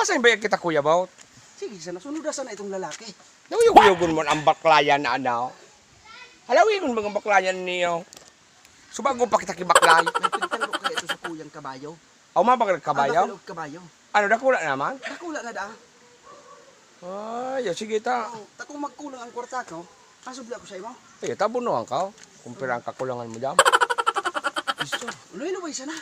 Asan ba kita kuya Baut? Sige, sana sunod na sana itong lalaki. Nawiyog-yugon mo ang baklayan na ano. Halawin mo mga baklayan niyo. Subago pa kita kibaklay. Nagpintalo kaya ito sa kuyang kabayo. O mabag kabayo? Ang kabayo. Ano, dakula naman? Nakula na da. Ay, sige ta. Takong magkulang ang kwarta ko, kasubli ako sa imo. Eh, tabunuhan ka. Kumpira ang kakulangan mo dyan. Gusto. Uloy-luway sana.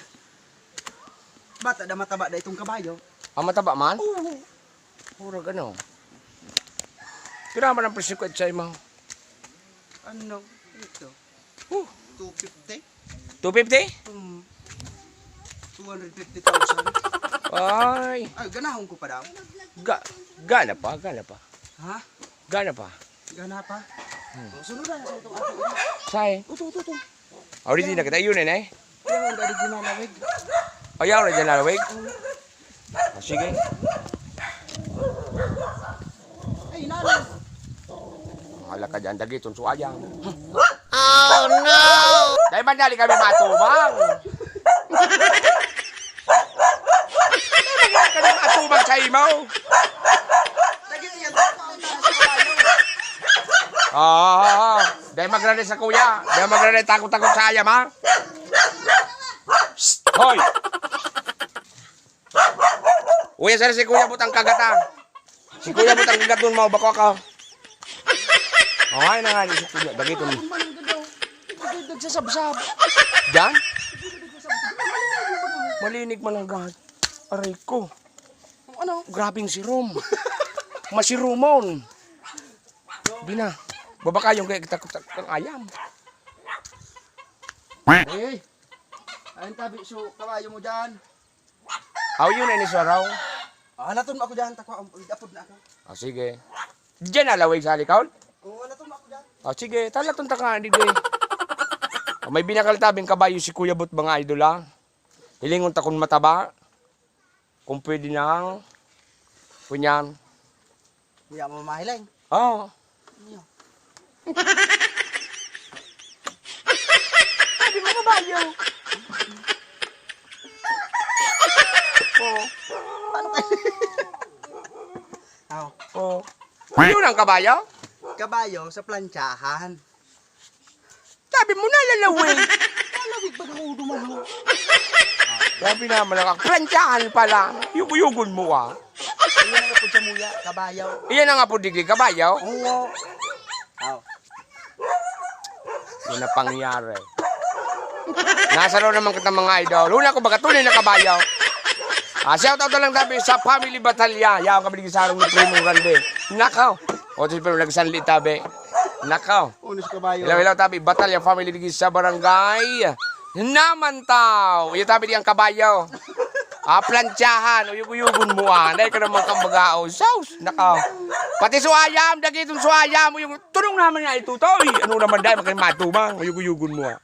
Bata da mataba da itong kabayo. Ang mataba man? Oo. Pura gano. Pira man ang presyo ko at sa mo. Ano? Ito. 250? 250? 250,000. Ay, Ay, ganahon ko pa daw. gana pa. Ha? Gana pa. Gana pa? Sunod na sa itong ato. Say. Uto. Already na kita yun eh. Kaya ang dali ginalawig. Ayaw na dyan lalawig. Sige. Ay, nanay. Hala ka dyan, dagiton suayang. Oh no! Dahil mandali kami matubang. Dahil kami matubang sa imaw. Dahil magrani sa kuya. Dahil magrani takot-takot sa ayam ha. Shh! Hoy! Uya sana si kuya butang kagata. Si kuya butang kagat dun mau bako ako. Okay na nga, si kuya. Dagiton mo. Nagsasabsab. Diyan? Malinig man ang gahad. Aray ko. Ano? Grabing sirom. Masirumon. Bina. Baba kayong kaya kita kang ayam. Hey. Ayun tabi so kabayo mo dyan. How yun na ni Saraw? Halaton ako dyan. Takwa, apod na ako. Sige. Diyan alaway sa alikawon? Oo, halaton ako dyan. Sige. Talaton ta ka. Digay. May binakalitabing kabayo si Kuya Bot mga idol ha. Hilingon ta kung mataba. Kung pwede nang. Kunyan. Kuya mo mahiling. Oo. Sabi mo kabayo. Oo. Paano kayo? Aw. Oo. Yun ang kabayo? Kabayo sa plantsahan. Sabi mo na lalawin. Malawig ba ako dumalo? Sabi naman lang, plantsahan pala. Yugo-yugon mo ah. Ayun na nga po sa muya, kabayo. Iyan na nga po digli kabayo. Oo. Aw. Yun na pangyari. Nasa raw naman kita mga idol. Hula ko baga tunay na kabayo. Shout out na lang tabi sa Family Batalya. Yaw kami sa sarong ni Primo Grande. Nakaw. O ito pero nagsanli tabi. Nakaw. Unos kabayo. Ilaw tabi Batalya Family digi sa barangay Namantaw. Iyo tabi di ang kabayo. Plantsahan. Uyug-uyugon mo ah. Dahil ka naman kang bagao. Saus. Nakaw. Pati suayam. Dagitong suayam. Yung tunong naman nga itutoy. Ano naman dahil makalimatuman. Uyug-uyugon mo ah.